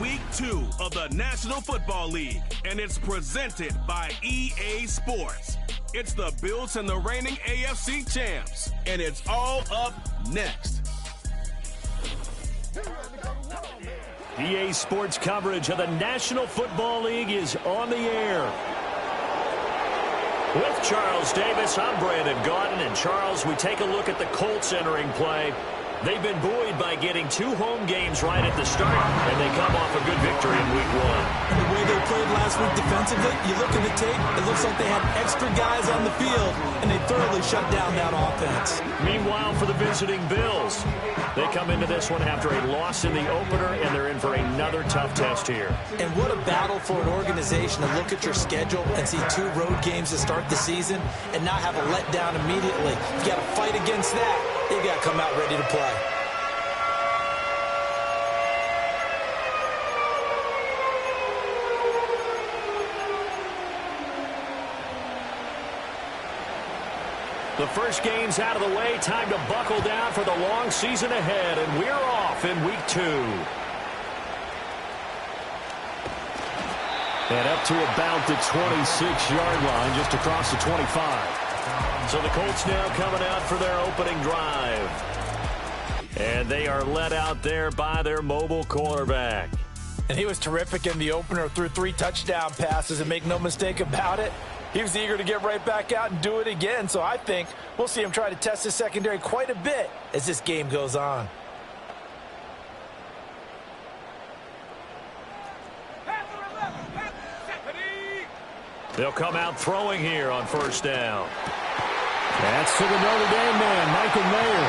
Week 2 of the National Football League, and it's presented by EA Sports. It's the Bills and the reigning AFC champs, and it's all up next. EA Sports coverage of the National Football League is on the air. With Charles Davis, I'm Brandon Gaudin, and Charles, we take a look at the Colts entering play. They've been buoyed by getting 2 home games right at the start, and they come off a good victory in Week 1. And the way they played last week defensively, you look at the tape, it looks like they had extra guys on the field, and they thoroughly shut down that offense. Meanwhile, for the visiting Bills, they come into this one after a loss in the opener, and they're in for another tough test here. And what a battle for an organization to look at your schedule and see 2 road games to start the season and not have a letdown immediately. You got to fight against that. You got to come out ready to play. The first game's out of the way. Time to buckle down for the long season ahead, and we're off in Week 2. And up to about the 26-yard line, just across the 25. So the Colts now coming out for their opening drive. And they are led out there by their mobile quarterback. And he was terrific in the opener, threw 3 touchdown passes, and make no mistake about it, he was eager to get right back out and do it again. So I think we'll see him try to test his secondary quite a bit as this game goes on. They'll come out throwing here on first down. That's to the Notre Dame man, Michael Mayer.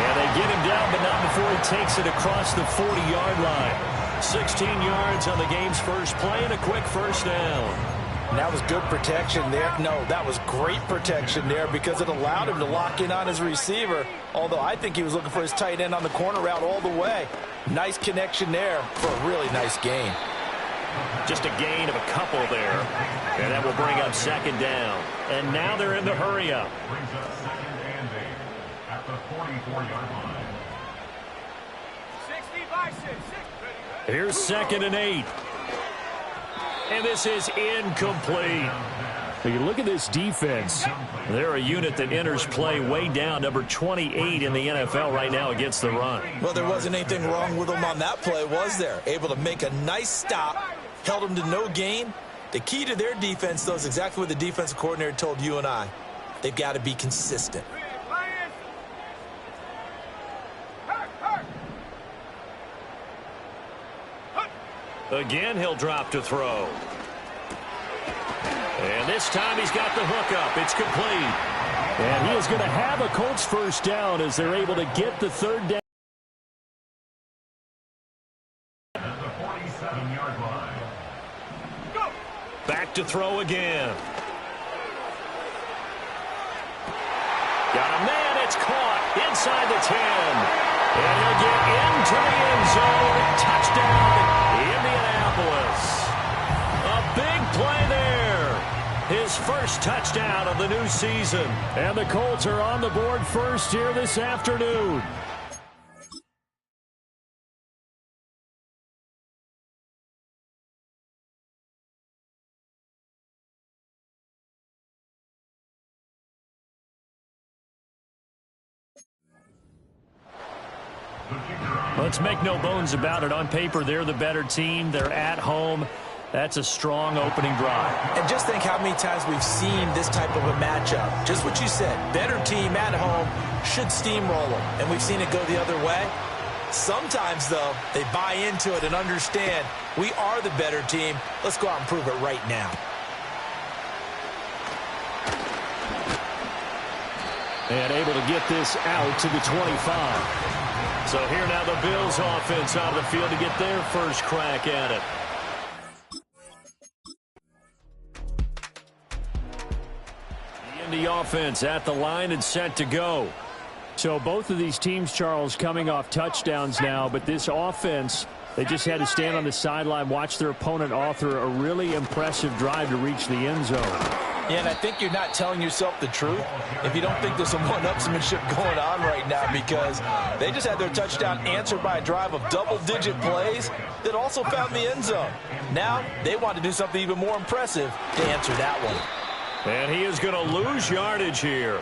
And they get him down, but not before he takes it across the 40-yard line. 16 yards on the game's first play and a quick first down. And that was good protection there. No, that was great protection there because it allowed him to lock in on his receiver, although I think he was looking for his tight end on the corner route all the way. Nice connection there for a really nice gain. Just a gain of a couple there. And that will bring up second down. And now they're in the hurry-up. Brings up second and 8 at the 44-yard line. 60-6. Here's second and 8. And this is incomplete. You look at this defense. They're a unit that enters play way down, number 28 in the NFL right now against the run. Well, there wasn't anything wrong with them on that play, was there? Able to make a nice stop, held them to no gain. The key to their defense, though, is exactly what the defensive coordinator told you and I. They've got to be consistent. Again, he'll drop to throw. And this time he's got the hook up. It's complete. And he is going to have a Colts first down as they're able to get the third down. At the 47-yard line. Go. Back to throw again. Got a man. It's caught inside the 10. And he'll get into the end zone. Touchdown, Indianapolis. A big play there. His first touchdown of the new season. And the Colts are on the board first here this afternoon. Let's make no bones about it. On paper, they're the better team. They're at home. That's a strong opening drive. And just think how many times we've seen this type of a matchup. Just what you said, better team at home should steamroll them. And we've seen it go the other way. Sometimes, though, they buy into it and understand we are the better team. Let's go out and prove it right now. And able to get this out to the 25. So here now the Bills offense out of the field to get their first crack at it. The Indy offense at the line and set to go. So both of these teams, Charles, coming off touchdowns now, but this offense, they just had to stand on the sideline, watch their opponent author a really impressive drive to reach the end zone. Yeah, and I think you're not telling yourself the truth if you don't think there's some one-upsmanship going on right now, because they just had their touchdown answered by a drive of double-digit plays that also found the end zone. Now they want to do something even more impressive to answer that one. And he is going to lose yardage here.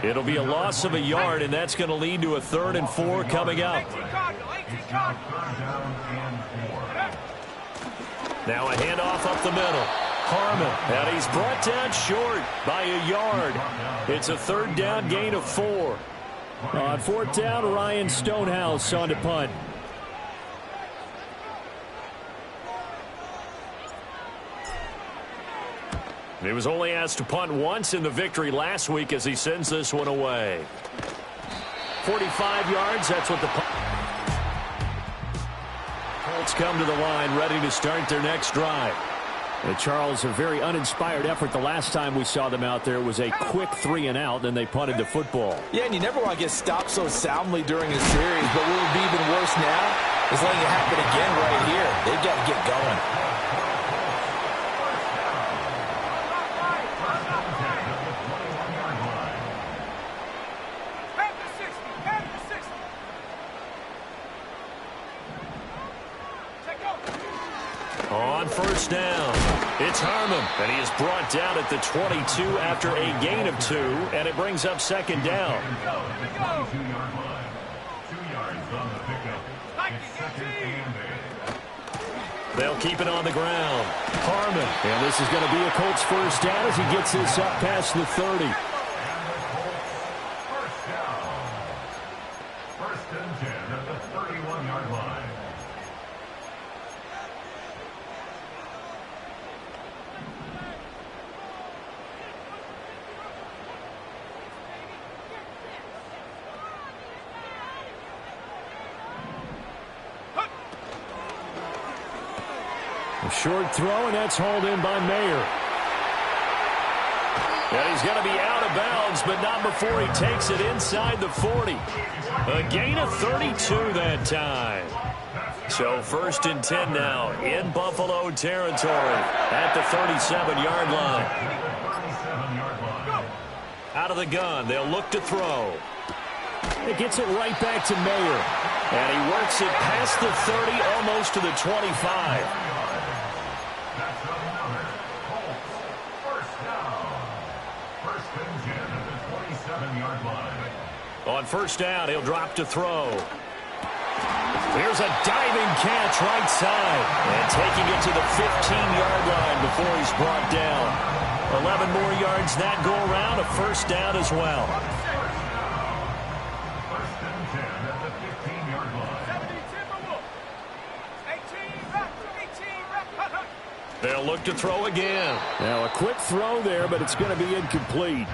It'll be a loss of a yard, and that's going to lead to a 3rd and 4 coming up. Now a handoff up the middle. Harmon, and he's brought down short by a yard. It's a 3rd down gain of 4. On 4th down, Ryan Stonehouse on to punt. He was only asked to punt once in the victory last week as he sends this one away. 45 yards, that's what the Colts come to the line, ready to start their next drive. Charles, a very uninspired effort the last time we saw them out there. It was a quick 3-and-out, and they punted the football. Yeah, and you never want to get stopped so soundly during a series, but what would be even worse now is letting it happen again right here. They've got to get going. On 1st down, it's Harmon, and he is brought down at the 22 after a gain of 2, and it brings up 2nd down. They'll keep it on the ground. Harmon, and this is going to be a Colts 1st down as he gets this up past the 30. A short throw, and that's hauled in by Mayer. And he's going to be out of bounds, but not before he takes it inside the 40. A gain of 32 that time. So 1st and 10 now in Buffalo territory at the 37-yard line. Out of the gun, they'll look to throw. It gets it right back to Mayer. And he works it past the 30, almost to the 25. On 1st down, he'll drop to throw. Here's a diving catch right side. And taking it to the 15-yard line before he's brought down. 11 more yards that go around, a 1st down as well. They'll look to throw again. Now a quick throw there, but it's going to be incomplete.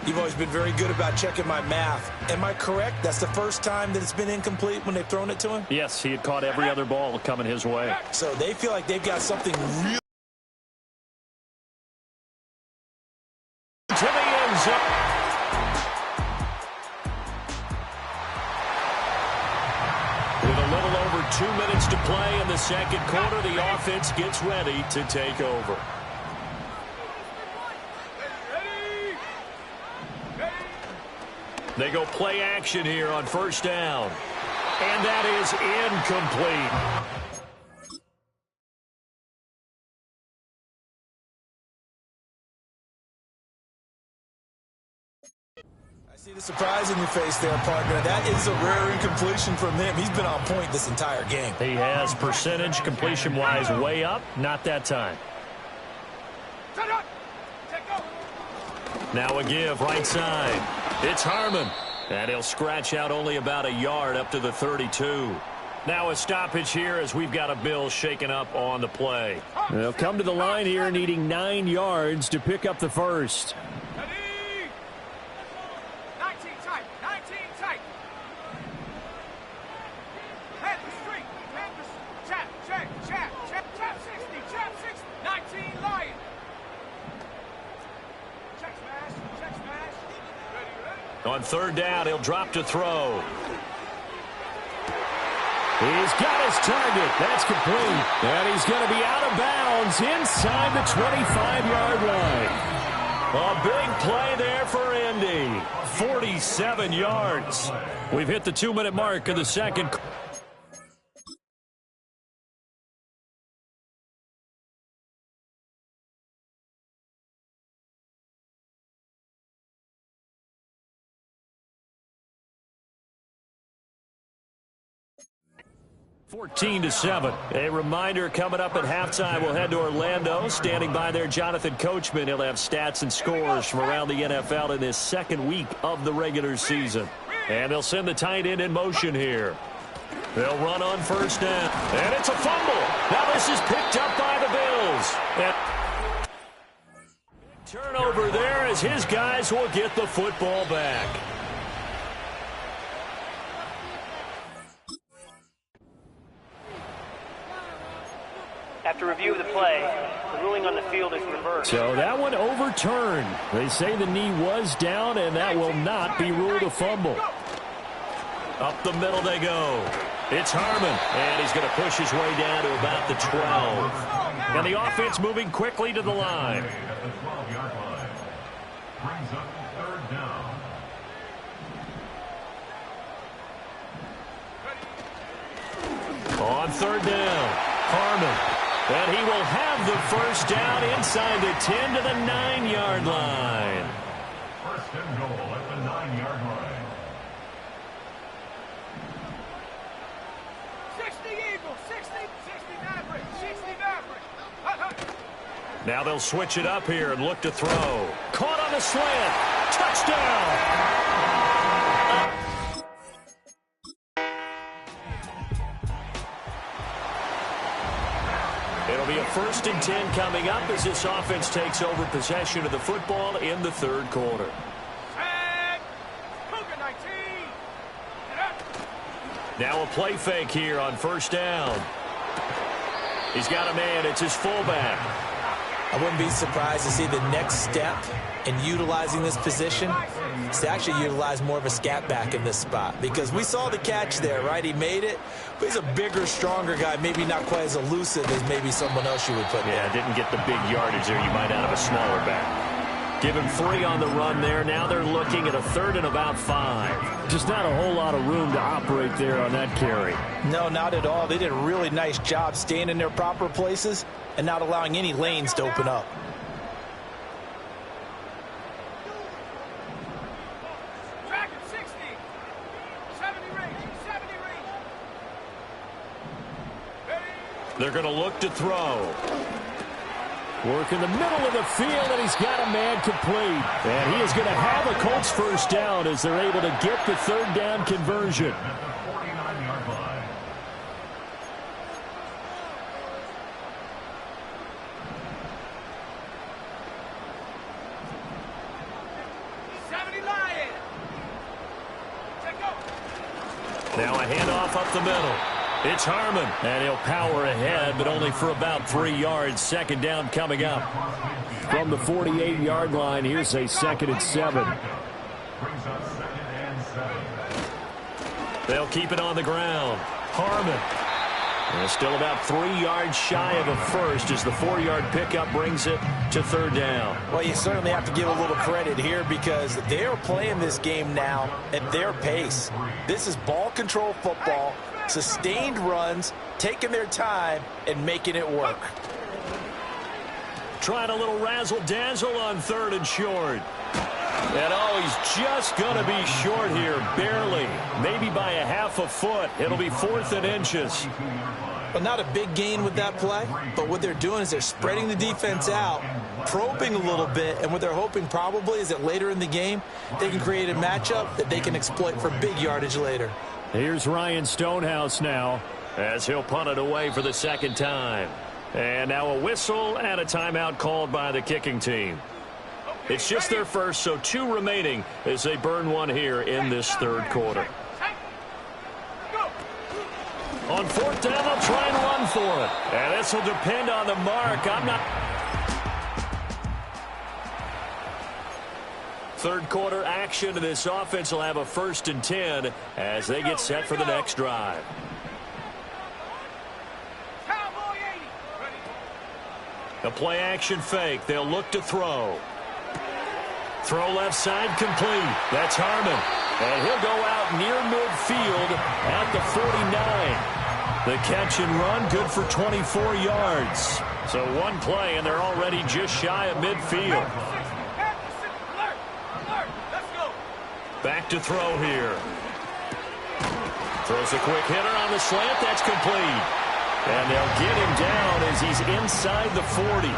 You've always been very good about checking my math. Am I correct? That's the first time that it's been incomplete when they've thrown it to him? Yes, he had caught every other ball coming his way. So they feel like they've got something real to the end zone. With a little over 2 minutes to play in the 2nd quarter, the offense gets ready to take over. They go play action here on 1st down. And that is incomplete. I see the surprise in your face there, partner. That is a rare incompletion from him. He's been on point this entire game. He has percentage completion-wise way up. Not that time. Now a give right side. It's Harmon. And he'll scratch out only about a yard up to the 32. Now a stoppage here as we've got a Bill shaken up on the play. They'll come to the line here needing 9 yards to pick up the 1st. On 3rd down, he'll drop to throw. He's got his target. That's complete. And he's going to be out of bounds inside the 25-yard line. A big play there for Indy. 47 yards. We've hit the 2-minute mark of the second. (14-7). A reminder coming up at halftime. We'll head to Orlando. Standing by there, Jonathan Coachman. He'll have stats and scores from around the NFL in this second week of the regular season. And they'll send the tight end in motion here. They'll run on first down. And it's a fumble. Now this is picked up by the Bills. And turnover there as his guys will get the football back. After review of the play, the ruling on the field is reversed. So that one overturned. They say the knee was down, and that will not be ruled a fumble. Up the middle they go. It's Harmon, and he's going to push his way down to about the 12. And the offense moving quickly to the line. At the 12-yard line. Brings up third down. On third down, Harmon. And he will have the first down inside the 10 to the 9-yard line. First and goal at the 9-yard line. 60 Eagles, 60 Maverick, 60 Maverick. Now they'll switch it up here and look to throw. Caught on the slant. Touchdown. It'll be a 1st and 10 coming up as this offense takes over possession of the football in the third quarter. Now a play fake here on first down. He's got a man. It's his fullback. I wouldn't be surprised to see the next step in utilizing this position is to actually utilize more of a scat back in this spot, because we saw the catch there, right? He made it, but he's a bigger, stronger guy, maybe not quite as elusive as maybe someone else you would put there. Yeah, didn't get the big yardage there you might out of a smaller back. Give him 3 on the run there. Now they're looking at a 3rd and about 5. Just not a whole lot of room to operate there on that carry. No, not at all. They did a really nice job staying in their proper places and not allowing any lanes to open up. They're going to look to throw. Work in the middle of the field, and he's got a man complete. And he is going to have a Colts first down as they're able to get the 3rd down conversion. At the 49-yard line. Now a handoff up the middle. It's Harmon, and he'll power ahead, but only for about 3 yards. 2nd down coming up. From the 48-yard line, here's a 2nd and 7. Brings up 2nd and 7. They'll keep it on the ground. Harmon. And still about 3 yards shy of a first as the 4-yard pickup brings it to 3rd down. Well, you certainly have to give a little credit here because they're playing this game now at their pace. This is ball control football, sustained runs, taking their time, and making it work. Trying a little razzle-dazzle on 3rd and short. And oh, he's just going to be short here, barely. Maybe by a half a foot. It'll be 4th and inches. Well, not a big gain with that play, but what they're doing is they're spreading the defense out, probing a little bit, and what they're hoping probably is that later in the game, they can create a matchup that they can exploit for big yardage later. Here's Ryan Stonehouse now as he'll punt it away for the 2nd time. And now a whistle and a timeout called by the kicking team. It's just their first, so 2 remaining as they burn one here in this 3rd quarter. On 4th down, they'll try and run for it. And this will depend on the mark. Third quarter action, and this offense will have a 1st and 10 as they get set for the next drive. A play action fake. They'll look to throw. Throw left side complete. That's Harmon. And he'll go out near midfield at the 49. The catch and run, good for 24 yards. So one play, and they're already just shy of midfield. Back to throw here. Throws a quick hitter on the slant. That's complete. And they'll get him down as he's inside the 40.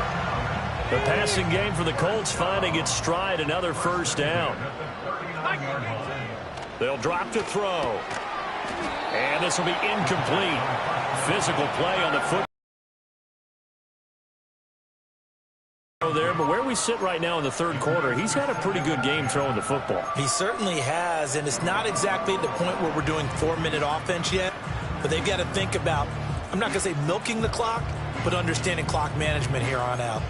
The passing game for the Colts finding its stride, another first down. They'll drop to throw. And this will be incomplete. Physical play on the foot. There, but where we sit right now in the third quarter, he's had a pretty good game throwing the football. He certainly has, and it's not exactly at the point where we're doing 4-minute offense yet, but they've got to think about, I'm not going to say milking the clock, but understanding clock management here on out.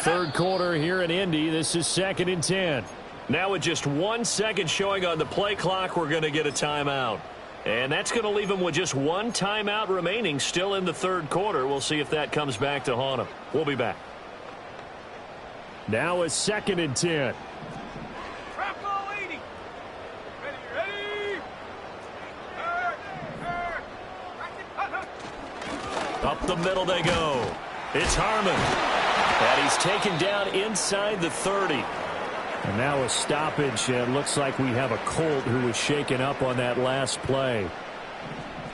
Third quarter here in Indy. This is 2nd and 10. Now with just 1 second showing on the play clock, we're going to get a timeout. And that's going to leave them with just one timeout remaining still in the third quarter. We'll see if that comes back to haunt them. We'll be back. Now is 2nd and 10. Trap ball 80. Ready. Up the middle they go. It's Harmon. And he's taken down inside the 30. And now a stoppage. And looks like we have a Colt who was shaken up on that last play.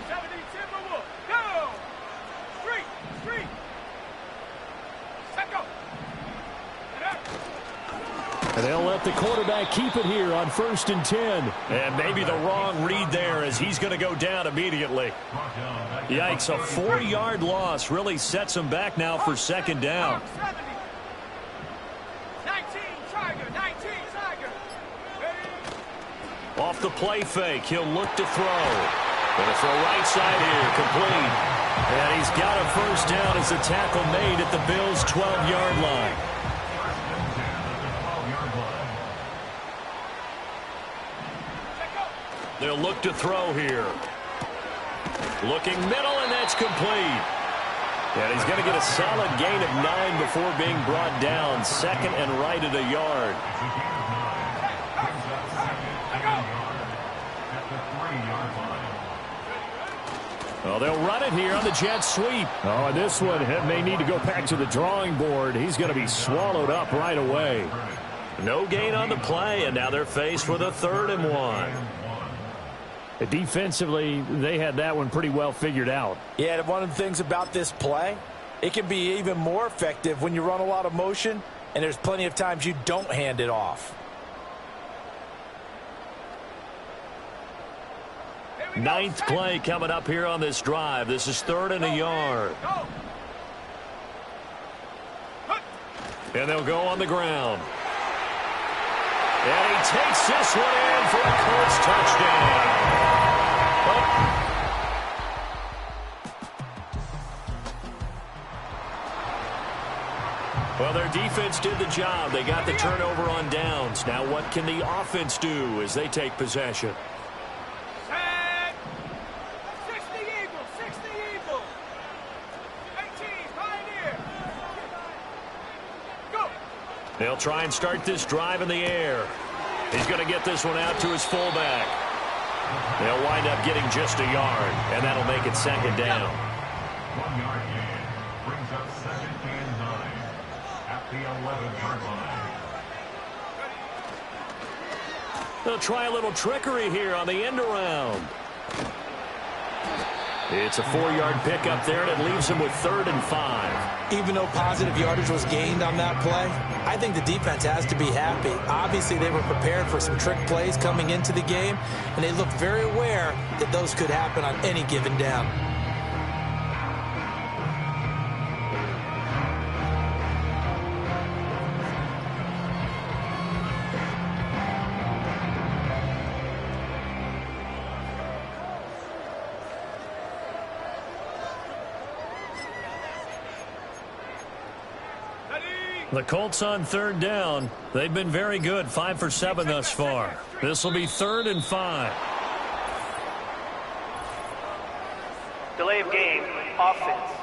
70 Timberwolf. Go. Street. Set go. And they'll let the quarterback keep it here on 1st and 10. And maybe the wrong read there as he's going to go down immediately. Yikes, a 4-yard loss really sets him back now for 2nd down. 19 Tiger. Off the play fake, he'll look to throw. Going to throw right side here, complete. And he's got a first down as the tackle made at the Bills' 12-yard line. They'll look to throw here. Looking middle, and that's complete. And he's going to get a solid gain of 9 before being brought down. 2nd and right at a yard. Well, they'll run it here on the jet sweep. Oh, and this one may need to go back to the drawing board. He's going to be swallowed up right away. No gain on the play, and now they're faced with a 3rd and 1. Defensively, they had that one pretty well figured out. Yeah, one of the things about this play, it can be even more effective when you run a lot of motion, and there's plenty of times you don't hand it off. 9th play coming up here on this drive. This is 3rd and a yard. And they'll go on the ground. And he takes this one in for a Colts touchdown. Well, their defense did the job. They got the turnover on downs. Now what can the offense do as they take possession? Set. 60 Eagles. 18 Pioneer. Go. They'll try and start this drive in the air. He's going to get this one out to his fullback. They'll wind up getting just a yard, and that'll make it 2nd down. 1 yard gain brings up 2nd and 9 at the 11-yard line. They'll try a little trickery here on the end around. It's a 4-yard pickup there, and it leaves him with 3rd and 5. Even though positive yardage was gained on that play, I think the defense has to be happy. Obviously, they were prepared for some trick plays coming into the game, and they looked very aware that those could happen on any given down. The Colts on third down. They've been very good, 5 for 7 thus far. This will be 3rd and 5. Delay of game, offense.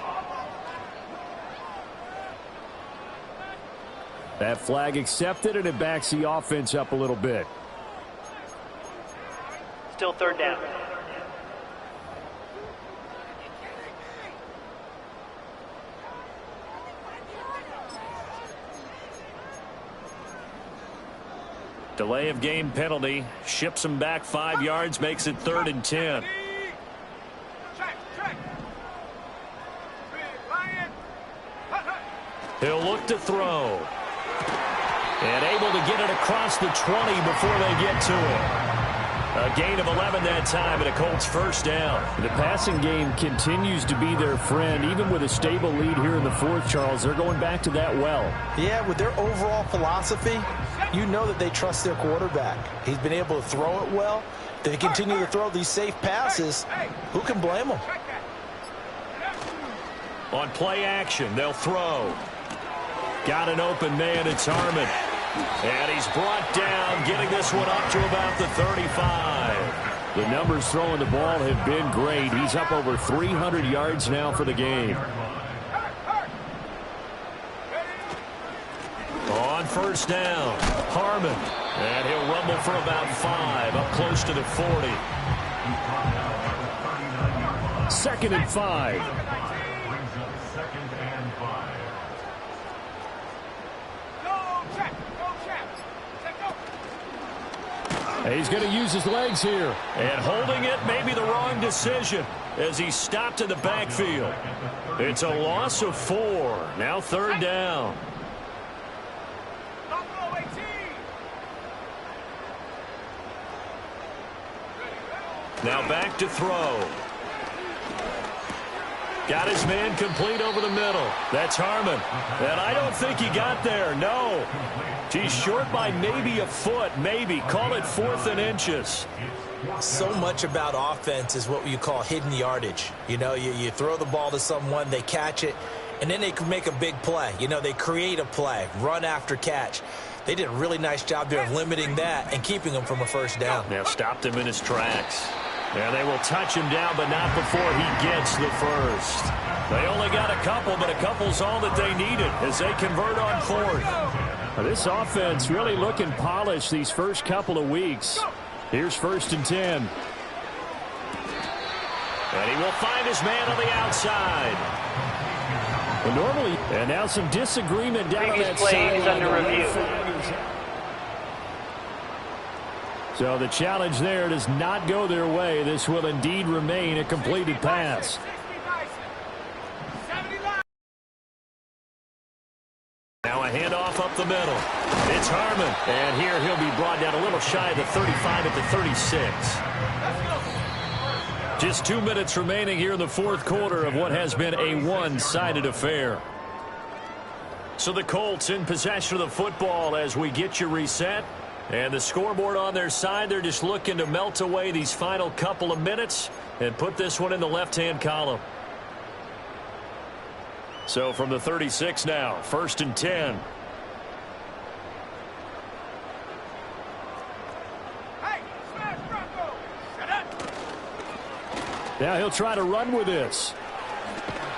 That flag accepted, and it backs the offense up a little bit. Still 3rd down. Delay of game penalty. Ships him back 5 yards, makes it 3rd and 10. He'll look to throw. And able to get it across the 20 before they get to it. A gain of 11 that time and a Colts first down. The passing game continues to be their friend. Even with a stable lead here in the 4th, Charles, they're going back to that well. Yeah, with their overall philosophy, you know that they trust their quarterback. He's been able to throw it well. They continue to throw these safe passes. Who can blame them? On play action, they'll throw. Got an open man, it's Harmon. And he's brought down, getting this one up to about the 35. The numbers throwing the ball have been great. He's up over 300 yards now for the game. On first down, Harmon. And he'll rumble for about 5, up close to the 40. 2nd and 5. Brings up 2nd and 5. He's going to use his legs here. And holding it may be the wrong decision as he stopped in the backfield. It's a loss of 4. Now 3rd down. Now back to throw. Got his man complete over the middle. That's Harmon. And I don't think he got there. No. He's short by maybe a foot, maybe. Call it 4th and inches. So much about offense is what you call hidden yardage. You know, you throw the ball to someone, they catch it, and then they can make a big play. You know, they create a play, run after catch. They did a really nice job there of limiting that and keeping him from a first down. Now stopped him in his tracks. And they will touch him down, but not before he gets the first. They only got a couple, but a couple's all that they needed as they convert on 4th. This offense really looking polished these first couple of weeks. Here's 1st and 10. And he will find his man on the outside. Well, normally, and now some disagreement down on that play is under review. So the challenge there does not go their way. This will indeed remain a completed pass. Now a handoff up the middle. It's Harmon. And here he'll be brought down a little shy of the 35 at the 36. Just 2 minutes remaining here in the 4th quarter of what has been a one-sided affair. So the Colts in possession of the football as we get you reset. And the scoreboard on their side, they're just looking to melt away these final couple of minutes and put this one in the left-hand column. So from the 36 now, 1st and 10. Now he'll try to run with this.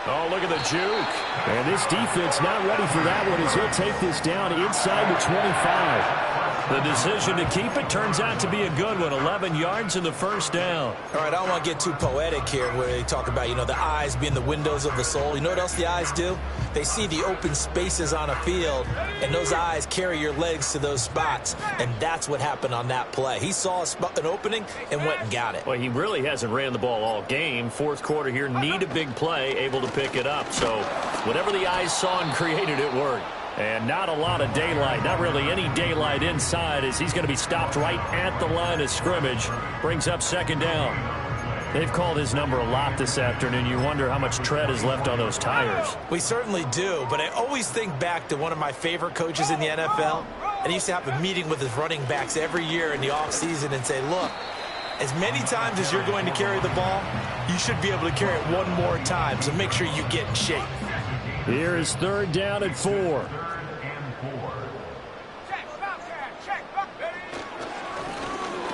Oh, look at the juke. And this defense not ready for that one as he'll take this down inside the 25. The decision to keep it turns out to be a good one. 11 yards in the first down. All right, I don't want to get too poetic here where they talk about, you know, the eyes being the windows of the soul. You know what else the eyes do? They see the open spaces on a field, and those eyes carry your legs to those spots, and that's what happened on that play. He saw an opening and went and got it. Well, he really hasn't ran the ball all game. 4th quarter here, need a big play, able to pick it up. So whatever the eyes saw and created, it worked. And not a lot of daylight, not really any daylight inside as he's going to be stopped right at the line of scrimmage. Brings up 2nd down. They've called his number a lot this afternoon. You wonder how much tread is left on those tires. We certainly do, but I always think back to one of my favorite coaches in the NFL. And he used to have a meeting with his running backs every year in the offseason and say, look, as many times as you're going to carry the ball, you should be able to carry it one more time, so make sure you get in shape. Here is 3rd down at 4.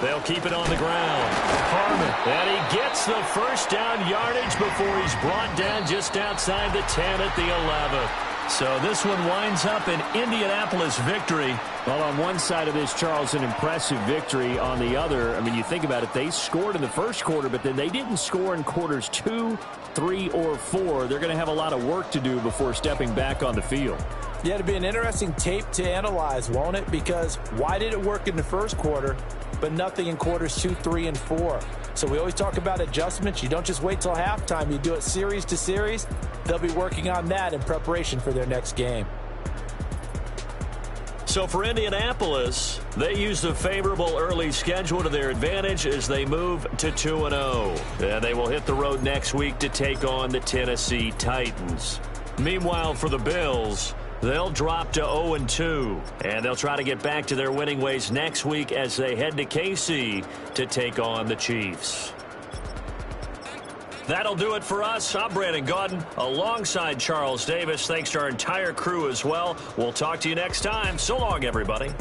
They'll keep it on the ground. Harmon, and he gets the first down yardage before he's brought down just outside the 10 at the 11th. So this one winds up an Indianapolis victory. Well, on one side of this, Charles, an impressive victory. On the other, I mean, you think about it, they scored in the first quarter, but then they didn't score in quarters 2, 3, or 4. They're going to have a lot of work to do before stepping back on the field. Yeah, it'll be an interesting tape to analyze, won't it? Because why did it work in the first quarter, but nothing in quarters 2, 3, and 4? So we always talk about adjustments. You don't just wait till halftime. You do it series to series. They'll be working on that in preparation for their next game. So for Indianapolis, they use the favorable early schedule to their advantage as they move to 2-0. And they will hit the road next week to take on the Tennessee Titans. Meanwhile, for the Bills, they'll drop to 0-2, and they'll try to get back to their winning ways next week as they head to KC to take on the Chiefs. That'll do it for us. I'm Brandon Gaudin alongside Charles Davis. Thanks to our entire crew as well. We'll talk to you next time. So long, everybody.